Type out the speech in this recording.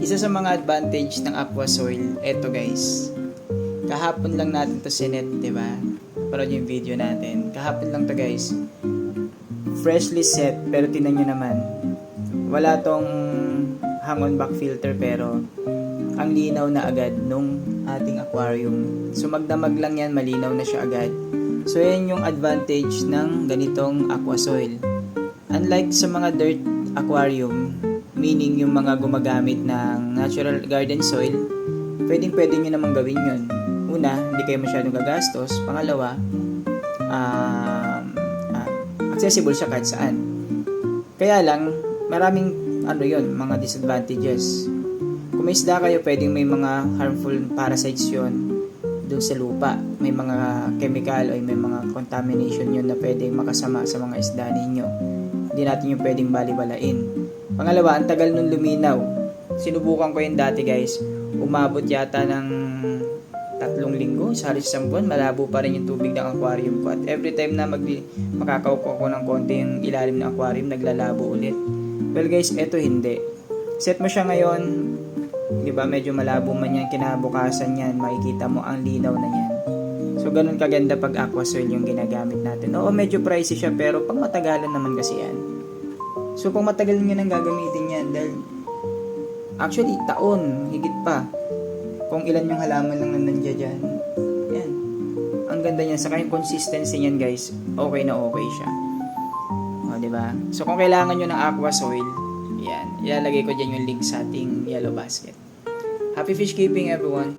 Isa sa mga advantage ng aqua soil, eto guys. Kahapon lang natin to sinet, di ba? Parang yung video natin. Kahapon lang to guys. Freshly set, pero tinan nyo naman. Wala tong hang-on back filter, pero ang linaw na agad nung ating aquarium. So magdamag lang yan, malinaw na siya agad. So yan yung advantage ng ganitong aqua soil. Unlike sa mga dirt aquarium, meaning yung mga gumagamit ng natural garden soil, pwede nyo namang gawin yun. Una, hindi kayo masyadong gagastos. Pangalawa, accessible siya kahit saan. Kaya lang, maraming mga disadvantages. Kung may isda kayo, pwedeng may mga harmful parasites yun doon sa lupa. May mga chemical o may mga contamination yun na pwedeng makasama sa mga isda ninyo. Hindi natin yung pwedeng balibalain. Pangalawa, ang tagal nun luminaw. Sinubukan ko yun dati guys. Umabot yata ng 3 linggo, sa halos 1 buwan, malabo pa rin yung tubig ng aquarium ko. At every time na makakaupo ko ng konti yung ilalim ng aquarium, naglalabo ulit. Well guys, eto hindi. Set mo siya ngayon, di ba, medyo malabo man yan, kinabukasan yan, makikita mo ang linaw na yan. So, ganun kaganda pag aqua soil yung ginagamit natin. Oo, medyo pricey siya, pero pang matagalan naman kasi yan. So, pang matagal nyo nang gagamitin yan, dahil actually, taon, higit pa. Kung ilan yung halaman lang na nandiyan dyan. Yan. Ang ganda niyan. Saka yung consistency niyan guys, okay na okay siya. O, diba? So, kung kailangan nyo ng aqua soil, yan. Ilalagay ko dyan yung link sa ating yellow basket. Happy fish keeping everyone!